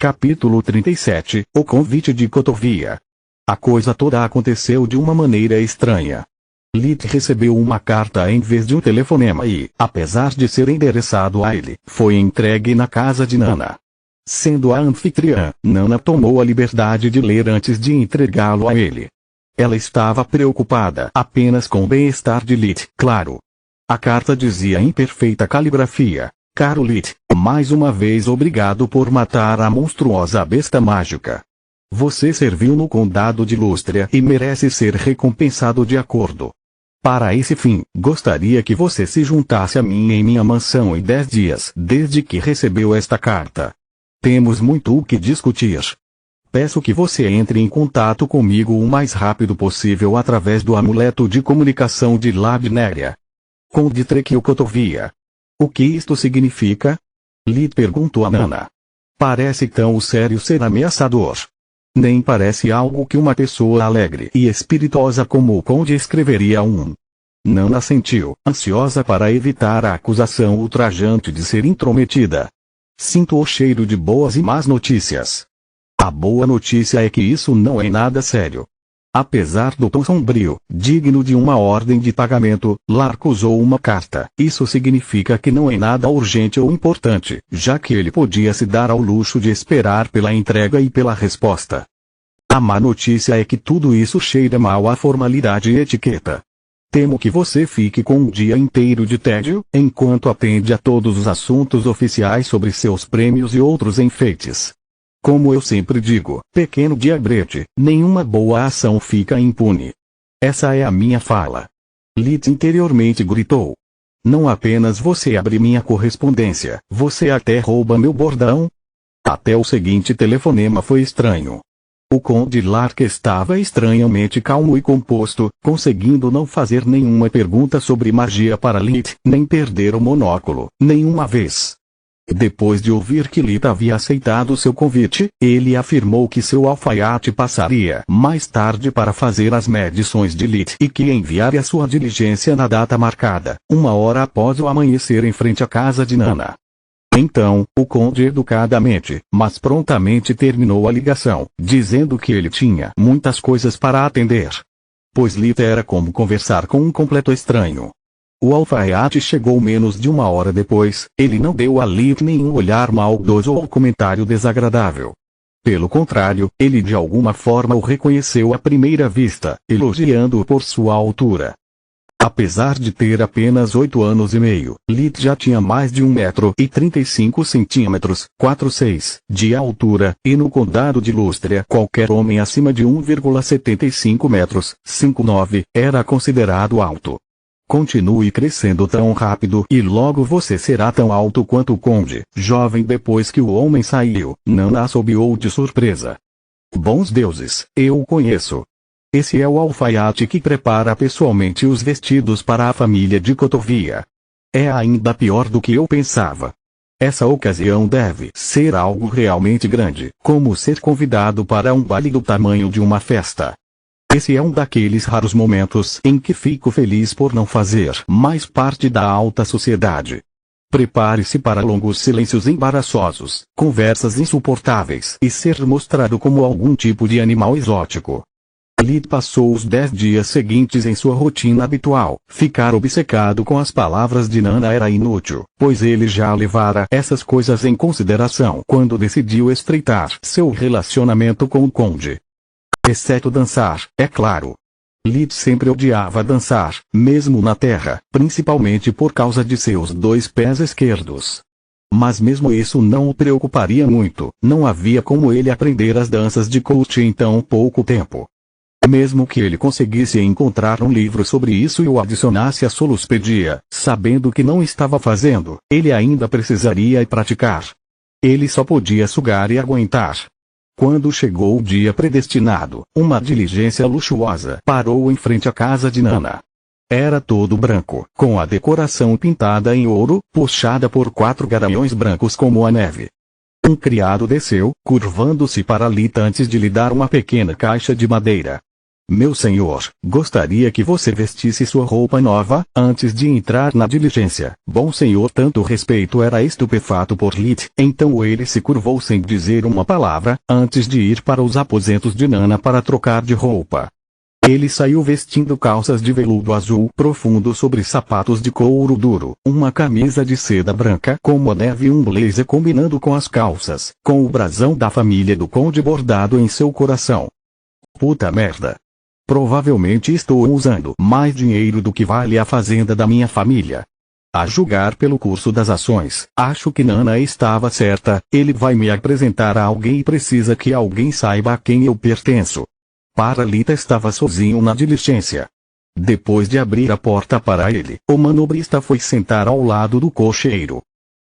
Capítulo 37 O convite de Cotovia. A coisa toda aconteceu de uma maneira estranha. Lit recebeu uma carta em vez de um telefonema e, apesar de ser endereçado a ele, foi entregue na casa de Nana. Sendo a anfitriã, Nana tomou a liberdade de ler antes de entregá-lo a ele. Ela estava preocupada apenas com o bem-estar de Lit, claro. A carta dizia em perfeita caligrafia: Caro Lit, mais uma vez obrigado por matar a monstruosa besta mágica. Você serviu no condado de Lústria e merece ser recompensado de acordo. Para esse fim, gostaria que você se juntasse a mim em minha mansão em 10 dias desde que recebeu esta carta. Temos muito o que discutir. Peço que você entre em contato comigo o mais rápido possível através do amuleto de comunicação de Labnéria. Conde Trekio Cotovia. O que isto significa? Lit perguntou a Nana. Parece tão sério ser ameaçador. Nem parece algo que uma pessoa alegre e espiritosa como o conde escreveria Nana sentiu, ansiosa para evitar a acusação ultrajante de ser intrometida. Sinto o cheiro de boas e más notícias. A boa notícia é que isso não é nada sério. Apesar do tom sombrio, digno de uma ordem de pagamento, Lark usou uma carta. Isso significa que não é nada urgente ou importante, já que ele podia se dar ao luxo de esperar pela entrega e pela resposta. A má notícia é que tudo isso cheira mal à formalidade e etiqueta. Temo que você fique com um dia inteiro de tédio, enquanto atende a todos os assuntos oficiais sobre seus prêmios e outros enfeites. Como eu sempre digo, pequeno diabrete, nenhuma boa ação fica impune. Essa é a minha fala. Lit interiormente gritou. Não apenas você abre minha correspondência, você até rouba meu bordão? Até o seguinte telefonema foi estranho. O conde Lark estava estranhamente calmo e composto, conseguindo não fazer nenhuma pergunta sobre magia para Lit, nem perder o monóculo, nenhuma vez. Depois de ouvir que Lit havia aceitado seu convite, ele afirmou que seu alfaiate passaria mais tarde para fazer as medições de Lit e que enviaria sua diligência na data marcada, 1 hora após o amanhecer em frente à casa de Nana. Então, o conde educadamente, mas prontamente terminou a ligação, dizendo que ele tinha muitas coisas para atender. Pois Lit era como conversar com um completo estranho. O alfaiate chegou menos de 1 hora depois, ele não deu a Lit nenhum olhar maldoso ou comentário desagradável. Pelo contrário, ele de alguma forma o reconheceu à primeira vista, elogiando-o por sua altura. Apesar de ter apenas 8 anos e meio, Lit já tinha mais de 1,35 m, 4,6 de altura, e no condado de Lústria qualquer homem acima de 1,75 m, 5,9, era considerado alto. Continue crescendo tão rápido e logo você será tão alto quanto o conde, jovem. Depois que o homem saiu, Nana assobiou de surpresa. Bons deuses, eu o conheço. Esse é o alfaiate que prepara pessoalmente os vestidos para a família de Cotovia. É ainda pior do que eu pensava. Essa ocasião deve ser algo realmente grande, como ser convidado para um baile do tamanho de uma festa. Esse é um daqueles raros momentos em que fico feliz por não fazer mais parte da alta sociedade. Prepare-se para longos silêncios embaraçosos, conversas insuportáveis e ser mostrado como algum tipo de animal exótico. Lit passou os 10 dias seguintes em sua rotina habitual. Ficar obcecado com as palavras de Nana era inútil, pois ele já levara essas coisas em consideração quando decidiu estreitar seu relacionamento com o conde. Exceto dançar, é claro. Lit sempre odiava dançar, mesmo na terra, principalmente por causa de seus 2 pés esquerdos. Mas mesmo isso não o preocuparia muito, não havia como ele aprender as danças de coach em tão pouco tempo. Mesmo que ele conseguisse encontrar um livro sobre isso e o adicionasse à Soluspedia, sabendo que não estava fazendo, ele ainda precisaria praticar. Ele só podia sugar e aguentar. Quando chegou o dia predestinado, uma diligência luxuosa parou em frente à casa de Nana. Era todo branco, com a decoração pintada em ouro, puxada por 4 garanhões brancos como a neve. Um criado desceu, curvando-se para Lit antes de lhe dar uma pequena caixa de madeira. Meu senhor, gostaria que você vestisse sua roupa nova, antes de entrar na diligência. Bom senhor, tanto respeito era estupefato por Lit, então ele se curvou sem dizer uma palavra, antes de ir para os aposentos de Nana para trocar de roupa. Ele saiu vestindo calças de veludo azul profundo sobre sapatos de couro duro, uma camisa de seda branca como a neve e um blazer combinando com as calças, com o brasão da família do conde bordado em seu coração. Puta merda. Provavelmente estou usando mais dinheiro do que vale a fazenda da minha família. A julgar pelo curso das ações, acho que Nana estava certa, ele vai me apresentar a alguém e precisa que alguém saiba a quem eu pertenço. Paralita estava sozinho na diligência. Depois de abrir a porta para ele, o manobrista foi sentar ao lado do cocheiro.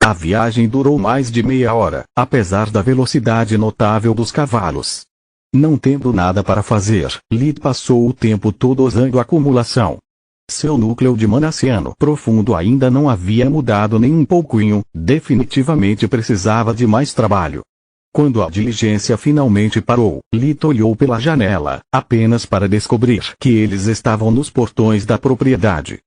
A viagem durou mais de meia hora, apesar da velocidade notável dos cavalos. Não tendo nada para fazer, Lit passou o tempo todo usando acumulação. Seu núcleo de manaciano profundo ainda não havia mudado nem um pouquinho, definitivamente precisava de mais trabalho. Quando a diligência finalmente parou, Lit olhou pela janela, apenas para descobrir que eles estavam nos portões da propriedade.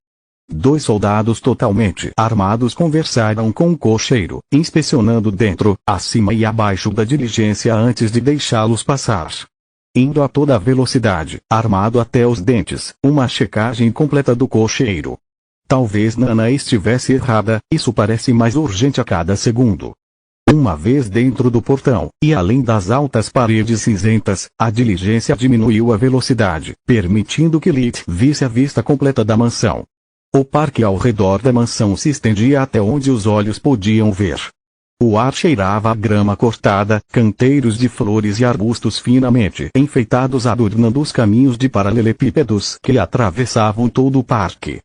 2 soldados totalmente armados conversaram com o cocheiro, inspecionando dentro, acima e abaixo da diligência antes de deixá-los passar. Indo a toda velocidade, armado até os dentes, uma checagem completa do cocheiro. Talvez Nana estivesse errada, isso parece mais urgente a cada segundo. Uma vez dentro do portão, e além das altas paredes cinzentas, a diligência diminuiu a velocidade, permitindo que Lit visse a vista completa da mansão. O parque ao redor da mansão se estendia até onde os olhos podiam ver. O ar cheirava a grama cortada, canteiros de flores e arbustos finamente enfeitados adornando os caminhos de paralelepípedos que atravessavam todo o parque.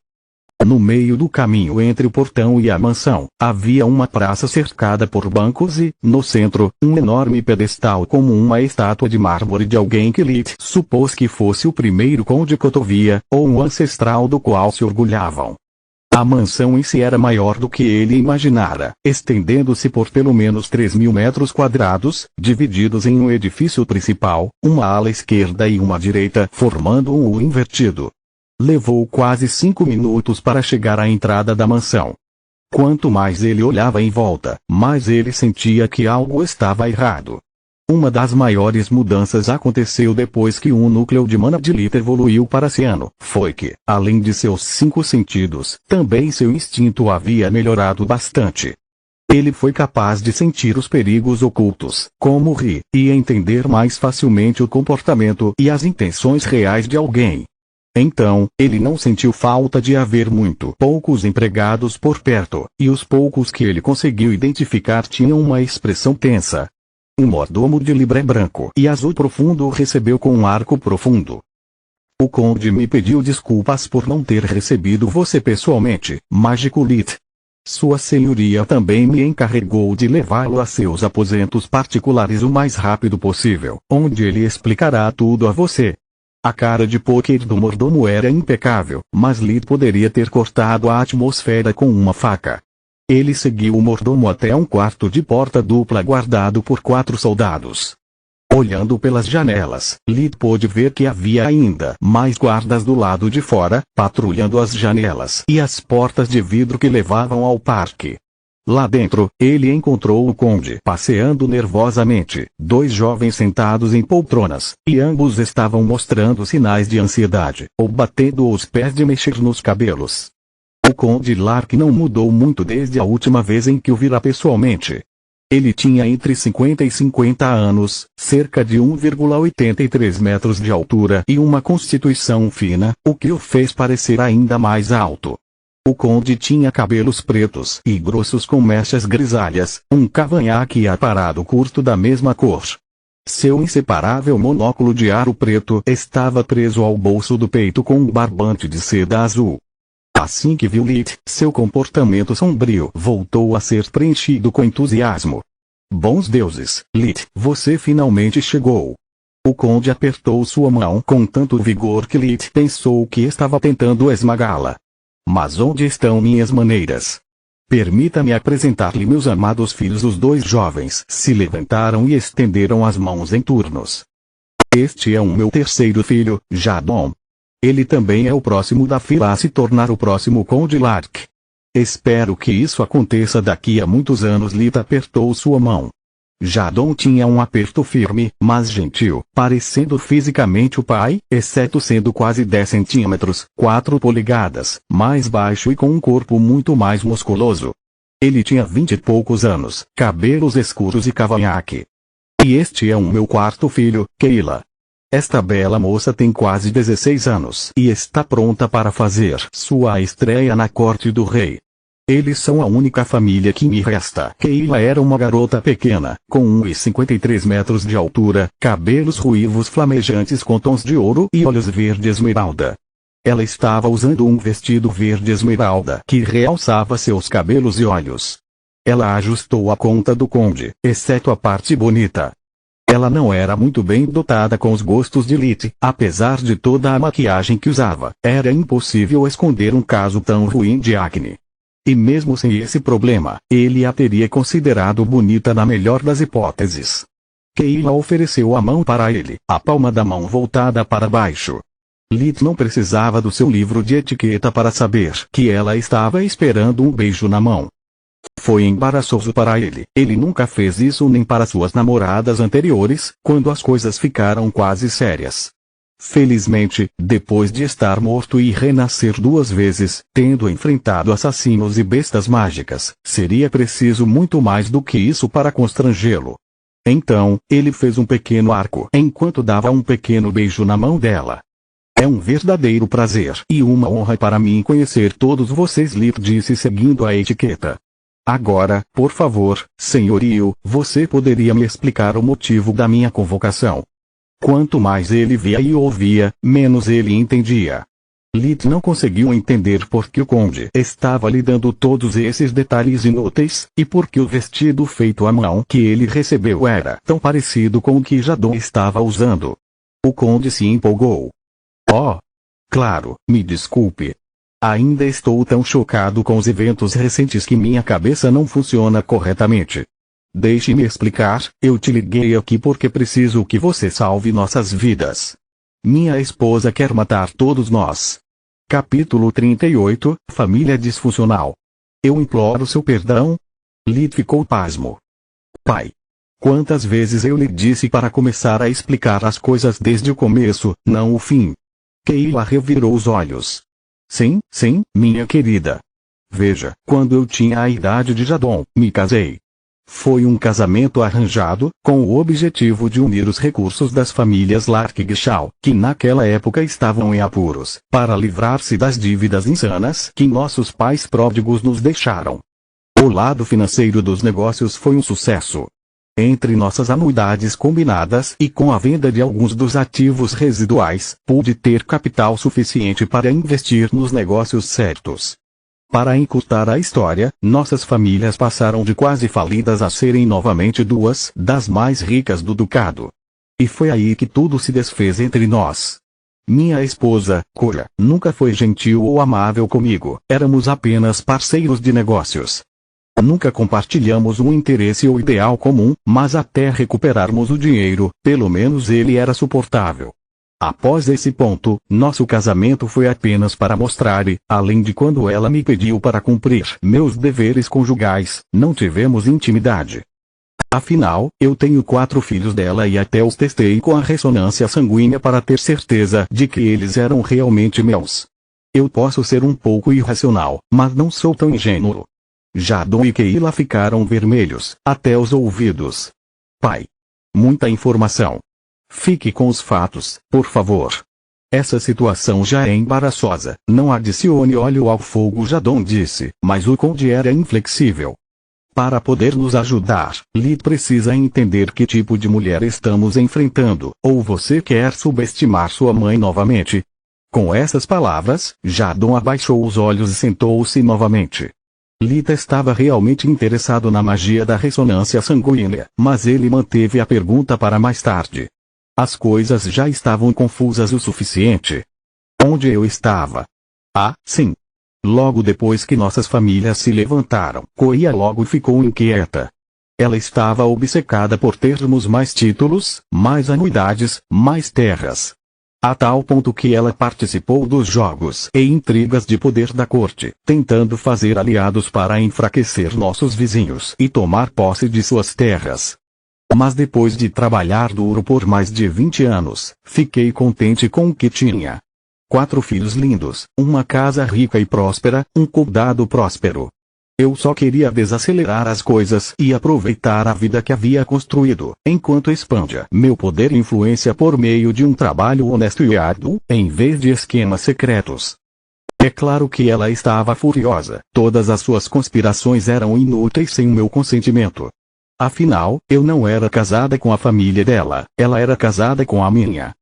No meio do caminho entre o portão e a mansão, havia uma praça cercada por bancos e, no centro, um enorme pedestal como uma estátua de mármore de alguém que Lit supôs que fosse o primeiro conde Cotovia, ou um ancestral do qual se orgulhavam. A mansão em si era maior do que ele imaginara, estendendo-se por pelo menos 3.000 metros quadrados, divididos em um edifício principal, uma ala esquerda e uma direita, formando um U invertido. Levou quase 5 minutos para chegar à entrada da mansão. Quanto mais ele olhava em volta, mais ele sentia que algo estava errado. Uma das maiores mudanças aconteceu depois que um núcleo de mana de Lit evoluiu para Ciano. Foi que, além de seus 5 sentidos, também seu instinto havia melhorado bastante. Ele foi capaz de sentir os perigos ocultos, como rir, e entender mais facilmente o comportamento e as intenções reais de alguém. Então, ele não sentiu falta de haver muito poucos empregados por perto, e os poucos que ele conseguiu identificar tinham uma expressão tensa. Um mordomo de libré branco e azul profundo o recebeu com um arco profundo. O conde me pediu desculpas por não ter recebido você pessoalmente, Mágico Lit. Sua senhoria também me encarregou de levá-lo a seus aposentos particulares o mais rápido possível, onde ele explicará tudo a você. A cara de pôquer do mordomo era impecável, mas Lit poderia ter cortado a atmosfera com uma faca. Ele seguiu o mordomo até um quarto de porta dupla guardado por 4 soldados. Olhando pelas janelas, Lit pôde ver que havia ainda mais guardas do lado de fora, patrulhando as janelas e as portas de vidro que levavam ao parque. Lá dentro, ele encontrou o conde passeando nervosamente, 2 jovens sentados em poltronas, e ambos estavam mostrando sinais de ansiedade, ou batendo os pés de mexer nos cabelos. O conde Lark não mudou muito desde a última vez em que o vira pessoalmente. Ele tinha entre 50 e 50 anos, cerca de 1,83 metros de altura e uma constituição fina, o que o fez parecer ainda mais alto. O conde tinha cabelos pretos e grossos com mechas grisalhas, um cavanhaque aparado curto da mesma cor. Seu inseparável monóculo de aro preto estava preso ao bolso do peito com um barbante de seda azul. Assim que viu Lit, seu comportamento sombrio voltou a ser preenchido com entusiasmo. Bons deuses, Lit, você finalmente chegou. O conde apertou sua mão com tanto vigor que Lit pensou que estava tentando esmagá-la. Mas onde estão minhas maneiras? Permita-me apresentar-lhe meus amados filhos. Os 2 jovens se levantaram e estenderam as mãos em turnos. Este é o meu terceiro filho, Jadon. Ele também é o próximo da fila a se tornar o próximo Conde Lark. Espero que isso aconteça daqui a muitos anos. Lita apertou sua mão. Jadon tinha um aperto firme, mas gentil, parecendo fisicamente o pai, exceto sendo quase 10 centímetros, 4 polegadas, mais baixo e com um corpo muito mais musculoso. Ele tinha 20 e poucos anos, cabelos escuros e cavanhaque. E este é o meu quarto filho, Keila. Esta bela moça tem quase 16 anos e está pronta para fazer sua estreia na corte do rei. Eles são a única família que me resta. Keila era uma garota pequena, com 1,53 metros de altura, cabelos ruivos flamejantes com tons de ouro e olhos verde esmeralda. Ela estava usando um vestido verde esmeralda que realçava seus cabelos e olhos. Ela ajustou a conta do conde, exceto a parte bonita. Ela não era muito bem dotada com os gostos de Lite, apesar de toda a maquiagem que usava. Era impossível esconder um caso tão ruim de acne. E mesmo sem esse problema, ele a teria considerado bonita na melhor das hipóteses. Keila ofereceu a mão para ele, a palma da mão voltada para baixo. Lite não precisava do seu livro de etiqueta para saber que ela estava esperando um beijo na mão. Foi embaraçoso para ele. Ele nunca fez isso nem para suas namoradas anteriores, quando as coisas ficaram quase sérias. Felizmente, depois de estar morto e renascer 2 vezes, tendo enfrentado assassinos e bestas mágicas, seria preciso muito mais do que isso para constrangê-lo. Então, ele fez um pequeno arco enquanto dava um pequeno beijo na mão dela. É um verdadeiro prazer e uma honra para mim conhecer todos vocês, Lip disse seguindo a etiqueta. Agora, por favor, senhorio, você poderia me explicar o motivo da minha convocação? Quanto mais ele via e ouvia, menos ele entendia. Lite não conseguiu entender por que o conde estava lhe dando todos esses detalhes inúteis, e por que o vestido feito à mão que ele recebeu era tão parecido com o que Jadon estava usando. O conde se empolgou. Oh! Claro, me desculpe. Ainda estou tão chocado com os eventos recentes que minha cabeça não funciona corretamente. Deixe-me explicar, eu te liguei aqui porque preciso que você salve nossas vidas. Minha esposa quer matar todos nós. Capítulo 38, Família Disfuncional. Eu imploro seu perdão? Lite ficou pasmo. Pai. Quantas vezes eu lhe disse para começar a explicar as coisas desde o começo, não o fim? Keila revirou os olhos. Sim, minha querida. Veja, quando eu tinha a idade de Jadon, me casei. Foi um casamento arranjado, com o objetivo de unir os recursos das famílias Lark e Gishaw, que naquela época estavam em apuros, para livrar-se das dívidas insanas que nossos pais pródigos nos deixaram. O lado financeiro dos negócios foi um sucesso. Entre nossas anuidades combinadas e com a venda de alguns dos ativos residuais, pude ter capital suficiente para investir nos negócios certos. Para encurtar a história, nossas famílias passaram de quase falidas a serem novamente 2 das mais ricas do ducado. E foi aí que tudo se desfez entre nós. Minha esposa, Cora, nunca foi gentil ou amável comigo, éramos apenas parceiros de negócios. Nunca compartilhamos um interesse ou ideal comum, mas até recuperarmos o dinheiro, pelo menos ele era suportável. Após esse ponto, nosso casamento foi apenas para mostrar e, além de quando ela me pediu para cumprir meus deveres conjugais, não tivemos intimidade. Afinal, eu tenho 4 filhos dela e até os testei com a ressonância sanguínea para ter certeza de que eles eram realmente meus. Eu posso ser um pouco irracional, mas não sou tão ingênuo. Jadon e Keila ficaram vermelhos, até os ouvidos. Pai. Muita informação. Fique com os fatos, por favor. Essa situação já é embaraçosa, não adicione óleo ao fogo, Jadon disse, mas o conde era inflexível. Para poder nos ajudar, Lite precisa entender que tipo de mulher estamos enfrentando, ou você quer subestimar sua mãe novamente? Com essas palavras, Jadon abaixou os olhos e sentou-se novamente. Lita estava realmente interessado na magia da ressonância sanguínea, mas ele manteve a pergunta para mais tarde. As coisas já estavam confusas o suficiente. Onde eu estava? Ah, sim. Logo depois que nossas famílias se levantaram, Koya logo ficou inquieta. Ela estava obcecada por termos mais títulos, mais anuidades, mais terras. A tal ponto que ela participou dos jogos e intrigas de poder da corte, tentando fazer aliados para enfraquecer nossos vizinhos e tomar posse de suas terras. Mas depois de trabalhar duro por mais de 20 anos, fiquei contente com o que tinha. 4 filhos lindos, uma casa rica e próspera, um condado próspero. Eu só queria desacelerar as coisas e aproveitar a vida que havia construído, enquanto expandia meu poder e influência por meio de um trabalho honesto e árduo, em vez de esquemas secretos. É claro que ela estava furiosa, todas as suas conspirações eram inúteis sem o meu consentimento. Afinal, eu não era casada com a família dela, ela era casada com a minha.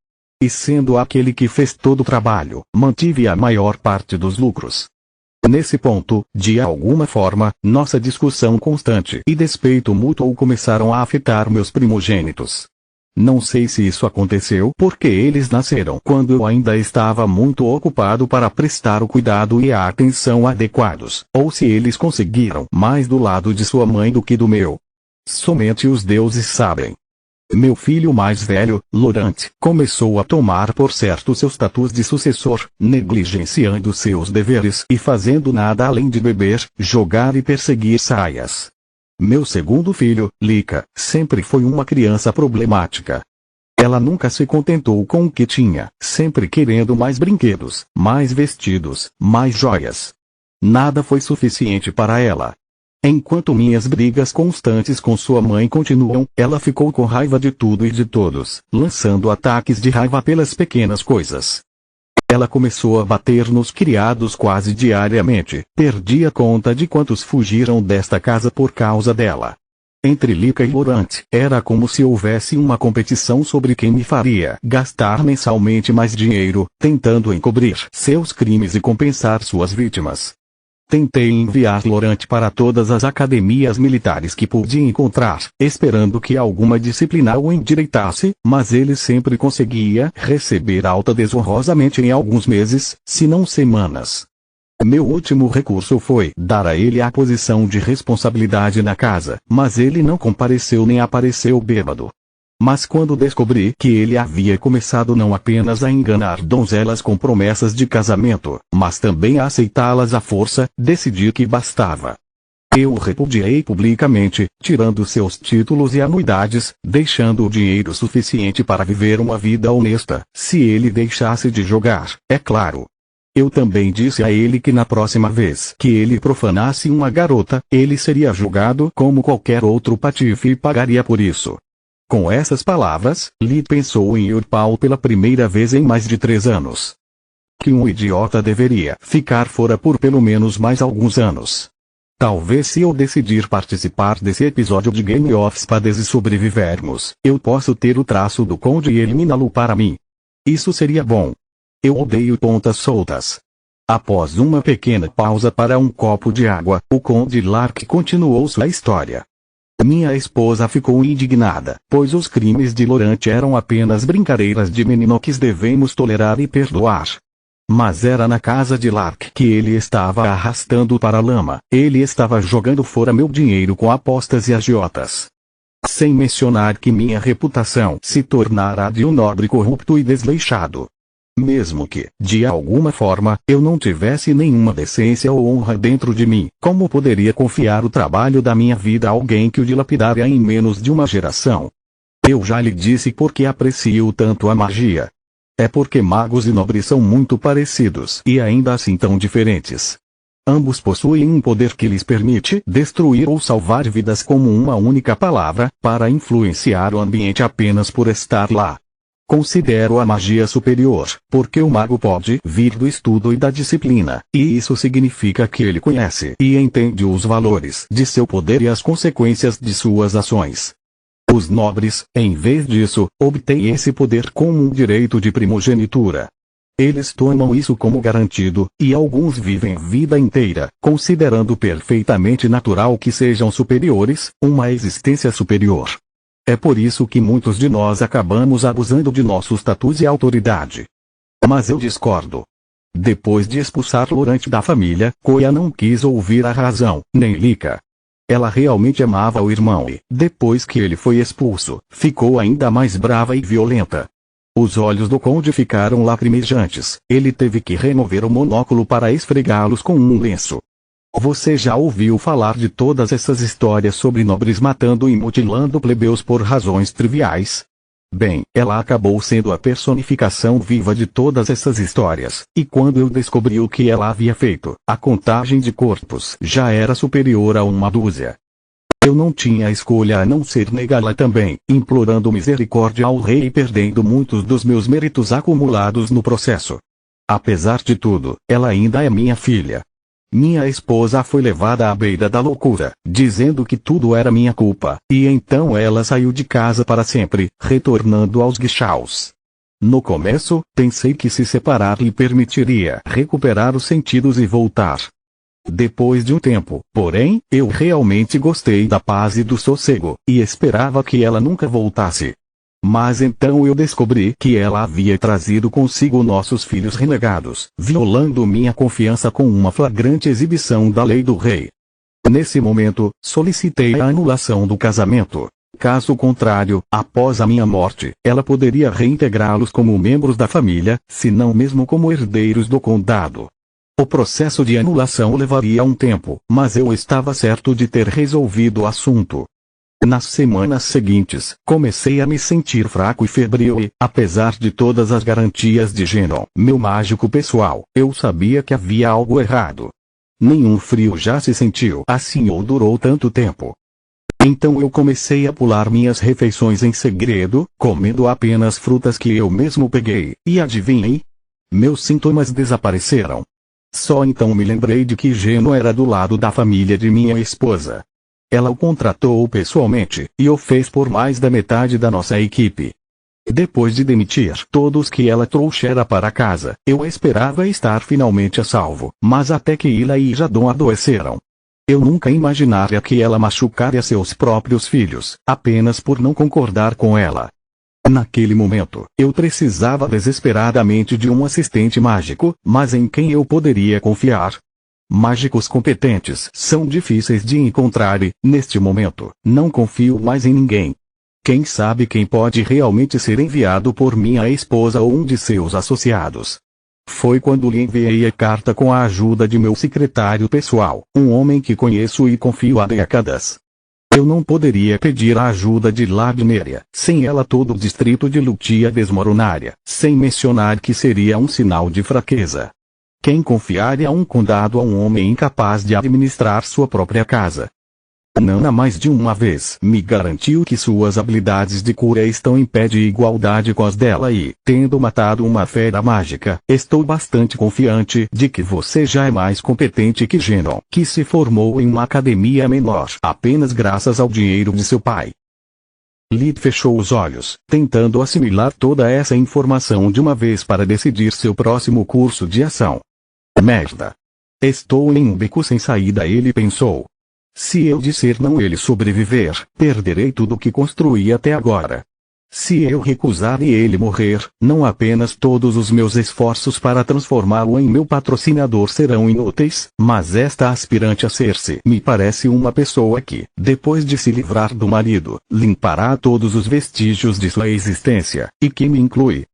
E sendo aquele que fez todo o trabalho, mantive a maior parte dos lucros. Nesse ponto, de alguma forma, nossa discussão constante e despeito mútuo começaram a afetar meus primogênitos. Não sei se isso aconteceu porque eles nasceram quando eu ainda estava muito ocupado para prestar o cuidado e a atenção adequados, ou se eles conseguiram mais do lado de sua mãe do que do meu. Somente os deuses sabem. Meu filho mais velho, Laurent, começou a tomar por certo seu status de sucessor, negligenciando seus deveres e fazendo nada além de beber, jogar e perseguir saias. Meu segundo filho, Lika, sempre foi uma criança problemática. Ela nunca se contentou com o que tinha, sempre querendo mais brinquedos, mais vestidos, mais joias. Nada foi suficiente para ela. Enquanto minhas brigas constantes com sua mãe continuam, ela ficou com raiva de tudo e de todos, lançando ataques de raiva pelas pequenas coisas. Ela começou a bater nos criados quase diariamente, perdia conta de quantos fugiram desta casa por causa dela. Entre Lika e Laurent, era como se houvesse uma competição sobre quem me faria gastar mensalmente mais dinheiro, tentando encobrir seus crimes e compensar suas vítimas. Tentei enviar Laurent para todas as academias militares que pude encontrar, esperando que alguma disciplina o endireitasse, mas ele sempre conseguia receber alta desonrosamente em alguns meses, se não semanas. Meu último recurso foi dar a ele a posição de responsabilidade na casa, mas ele não compareceu nem apareceu bêbado. Mas quando descobri que ele havia começado não apenas a enganar donzelas com promessas de casamento, mas também a aceitá-las à força, decidi que bastava. Eu o repudiei publicamente, tirando seus títulos e anuidades, deixando o dinheiro suficiente para viver uma vida honesta, se ele deixasse de jogar, é claro. Eu também disse a ele que na próxima vez que ele profanasse uma garota, ele seria julgado como qualquer outro patife e pagaria por isso. Com essas palavras, Lee pensou em ir pau pela primeira vez em mais de 3 anos. Que um idiota deveria ficar fora por pelo menos mais alguns anos. Talvez se eu decidir participar desse episódio de Game of Spades e sobrevivermos, eu posso ter o traço do Conde e eliminá-lo para mim. Isso seria bom. Eu odeio pontas soltas. Após uma pequena pausa para um copo de água, o Conde Lark continuou sua história. Minha esposa ficou indignada, pois os crimes de Laurent eram apenas brincadeiras de menino que devemos tolerar e perdoar. Mas era na casa de Lark que ele estava arrastando para a lama, ele estava jogando fora meu dinheiro com apostas e agiotas. Sem mencionar que minha reputação se tornara de um nobre corrupto e desleixado. Mesmo que, de alguma forma, eu não tivesse nenhuma decência ou honra dentro de mim, como poderia confiar o trabalho da minha vida a alguém que o dilapidaria em menos de uma geração? Eu já lhe disse porque aprecio tanto a magia. É porque magos e nobres são muito parecidos e ainda assim tão diferentes. Ambos possuem um poder que lhes permite destruir ou salvar vidas como uma única palavra, para influenciar o ambiente apenas por estar lá. Considero a magia superior, porque o mago pode vir do estudo e da disciplina, e isso significa que ele conhece e entende os valores de seu poder e as consequências de suas ações. Os nobres, em vez disso, obtêm esse poder como um direito de primogenitura. Eles tomam isso como garantido, e alguns vivem a vida inteira, considerando perfeitamente natural que sejam superiores, uma existência superior. É por isso que muitos de nós acabamos abusando de nosso status e autoridade. Mas eu discordo. Depois de expulsar Laurent da família, Koya não quis ouvir a razão, nem Lika. Ela realmente amava o irmão e, depois que ele foi expulso, ficou ainda mais brava e violenta. Os olhos do conde ficaram lacrimejantes. Ele teve que remover o monóculo para esfregá-los com um lenço. Você já ouviu falar de todas essas histórias sobre nobres matando e mutilando plebeus por razões triviais? Bem, ela acabou sendo a personificação viva de todas essas histórias, e quando eu descobri o que ela havia feito, a contagem de corpos já era superior a 1 dúzia. Eu não tinha escolha a não ser negá-la também, implorando misericórdia ao rei e perdendo muitos dos meus méritos acumulados no processo. Apesar de tudo, ela ainda é minha filha. Minha esposa foi levada à beira da loucura, dizendo que tudo era minha culpa, e então ela saiu de casa para sempre, retornando aos guichaos. No começo, pensei que se separar lhe permitiria recuperar os sentidos e voltar. Depois de um tempo, porém, eu realmente gostei da paz e do sossego, e esperava que ela nunca voltasse. Mas então eu descobri que ela havia trazido consigo nossos filhos renegados, violando minha confiança com uma flagrante exibição da lei do rei. Nesse momento, solicitei a anulação do casamento. Caso contrário, após a minha morte, ela poderia reintegrá-los como membros da família, se não mesmo como herdeiros do condado. O processo de anulação levaria um tempo, mas eu estava certo de ter resolvido o assunto. Nas semanas seguintes, comecei a me sentir fraco e febril e, apesar de todas as garantias de Genon, meu mágico pessoal, eu sabia que havia algo errado. Nenhum frio já se sentiu assim ou durou tanto tempo. Então eu comecei a pular minhas refeições em segredo, comendo apenas frutas que eu mesmo peguei, e adivinhe? Meus sintomas desapareceram. Só então me lembrei de que Genon era do lado da família de minha esposa. Ela o contratou pessoalmente, e o fez por mais da metade da nossa equipe. Depois de demitir todos que ela trouxera para casa, eu esperava estar finalmente a salvo, mas até que Ila e Jadon adoeceram. Eu nunca imaginaria que ela machucaria seus próprios filhos, apenas por não concordar com ela. Naquele momento, eu precisava desesperadamente de um assistente mágico, mas em quem eu poderia confiar? Mágicos competentes são difíceis de encontrar e, neste momento, não confio mais em ninguém. Quem sabe quem pode realmente ser enviado por minha esposa ou um de seus associados? Foi quando lhe enviei a carta com a ajuda de meu secretário pessoal, um homem que conheço e confio há décadas. Eu não poderia pedir a ajuda de Ladneria, sem ela todo o distrito de Lutia desmoronaria, sem mencionar que seria um sinal de fraqueza. Quem confiaria um condado a um homem incapaz de administrar sua própria casa? Nana mais de uma vez me garantiu que suas habilidades de cura estão em pé de igualdade com as dela e, tendo matado uma fera mágica, estou bastante confiante de que você já é mais competente que Genon, que se formou em uma academia menor apenas graças ao dinheiro de seu pai. Lid fechou os olhos, tentando assimilar toda essa informação de uma vez para decidir seu próximo curso de ação. Merda! Estou em um beco sem saída, ele pensou. Se eu disser não ele sobreviver, perderei tudo o que construí até agora. Se eu recusar e ele morrer, não apenas todos os meus esforços para transformá-lo em meu patrocinador serão inúteis, mas esta aspirante a ser-se me parece uma pessoa que, depois de se livrar do marido, limpará todos os vestígios de sua existência, e que me inclui.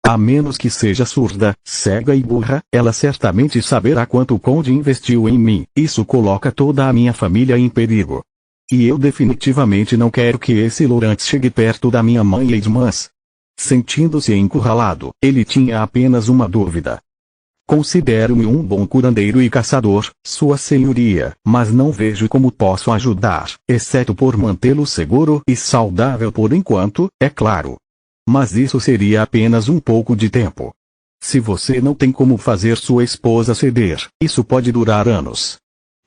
A menos que seja surda, cega e burra, ela certamente saberá quanto o conde investiu em mim. Isso coloca toda a minha família em perigo. E eu definitivamente não quero que esse Laurent chegue perto da minha mãe e irmãs. Sentindo-se encurralado, ele tinha apenas uma dúvida. Considero-me um bom curandeiro e caçador, sua senhoria, mas não vejo como posso ajudar, exceto por mantê-lo seguro e saudável por enquanto, é claro. Mas isso seria apenas um pouco de tempo. Se você não tem como fazer sua esposa ceder, isso pode durar anos.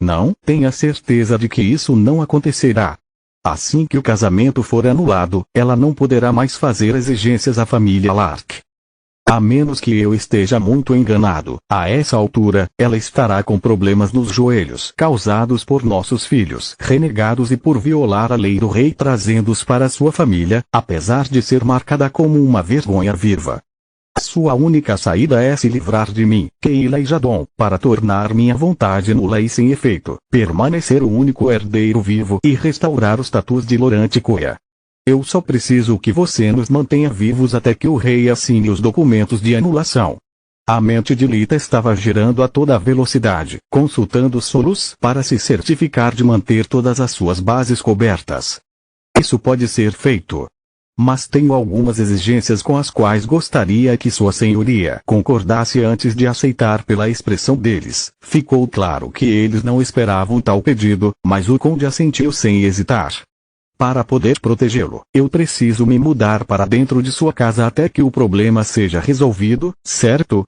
Não, tenha certeza de que isso não acontecerá. Assim que o casamento for anulado, ela não poderá mais fazer exigências à família Lark. A menos que eu esteja muito enganado, a essa altura, ela estará com problemas nos joelhos causados por nossos filhos renegados e por violar a lei do rei trazendo-os para sua família, apesar de ser marcada como uma vergonha viva. Sua única saída é se livrar de mim, Keila e Jadon, para tornar minha vontade nula e sem efeito, permanecer o único herdeiro vivo e restaurar o status de Laurent Koya. Eu só preciso que você nos mantenha vivos até que o rei assine os documentos de anulação. A mente de Lita estava girando a toda velocidade, consultando solos para se certificar de manter todas as suas bases cobertas. Isso pode ser feito. Mas tenho algumas exigências com as quais gostaria que Sua Senhoria concordasse antes de aceitar. Pela expressão deles, ficou claro que eles não esperavam tal pedido, mas o conde assentiu sem hesitar. Para poder protegê-lo, eu preciso me mudar para dentro de sua casa até que o problema seja resolvido, certo?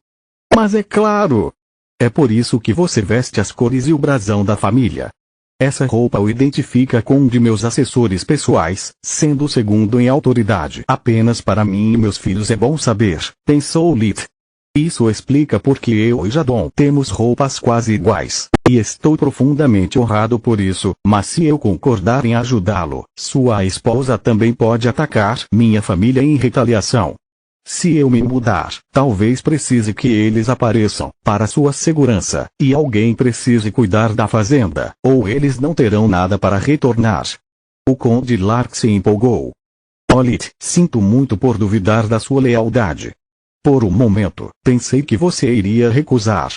Mas é claro! É por isso que você veste as cores e o brasão da família. Essa roupa o identifica com um de meus assessores pessoais, sendo o segundo em autoridade apenas para mim e meus filhos. É bom saber, pensou Lit. Isso explica porque eu e Jadon temos roupas quase iguais, e estou profundamente honrado por isso, mas se eu concordar em ajudá-lo, sua esposa também pode atacar minha família em retaliação. Se eu me mudar, talvez precise que eles apareçam, para sua segurança, e alguém precise cuidar da fazenda, ou eles não terão nada para retornar. O conde Lark se empolgou. Olit, sinto muito por duvidar da sua lealdade. Por um momento, pensei que você iria recusar.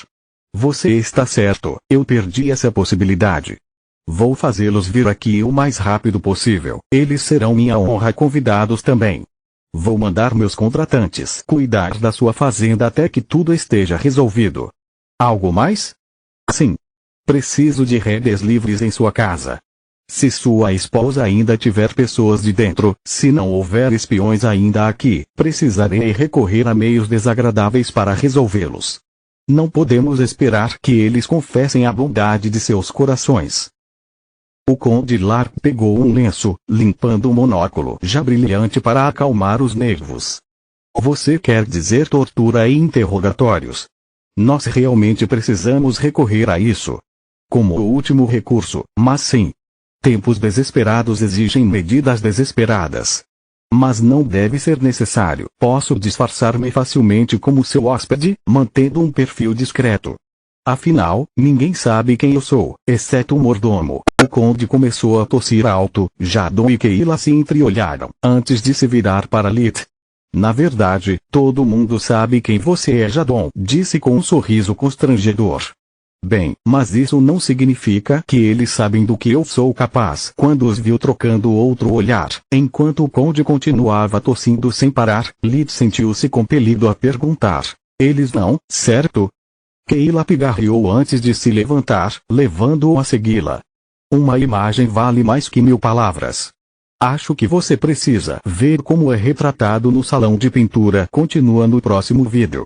Você está certo, eu perdi essa possibilidade. Vou fazê-los vir aqui o mais rápido possível, eles serão minha honra convidados também. Vou mandar meus contratantes cuidar da sua fazenda até que tudo esteja resolvido. Algo mais? Sim. Preciso de redes livres em sua casa. Se sua esposa ainda tiver pessoas de dentro, se não houver espiões ainda aqui, precisarei recorrer a meios desagradáveis para resolvê-los. Não podemos esperar que eles confessem a bondade de seus corações. O conde Lark pegou um lenço, limpando o monóculo já brilhante para acalmar os nervos. Você quer dizer tortura e interrogatórios? Nós realmente precisamos recorrer a isso. Como o último recurso, mas sim. Tempos desesperados exigem medidas desesperadas. Mas não deve ser necessário. Posso disfarçar-me facilmente como seu hóspede, mantendo um perfil discreto. Afinal, ninguém sabe quem eu sou, exceto o mordomo. O conde começou a tossir alto, Jadon e Keila se entreolharam, antes de se virar para Lit. Na verdade, todo mundo sabe quem você é, Jadon, disse com um sorriso constrangedor. Bem, mas isso não significa que eles sabem do que eu sou capaz. Quando os viu trocando outro olhar, enquanto o conde continuava tossindo sem parar, Lit sentiu-se compelido a perguntar. Eles não, certo? Keila pigarreou antes de se levantar, levando-o a segui-la. Uma imagem vale mais que 1000 palavras. Acho que você precisa ver como é retratado no salão de pintura. Continua no próximo vídeo.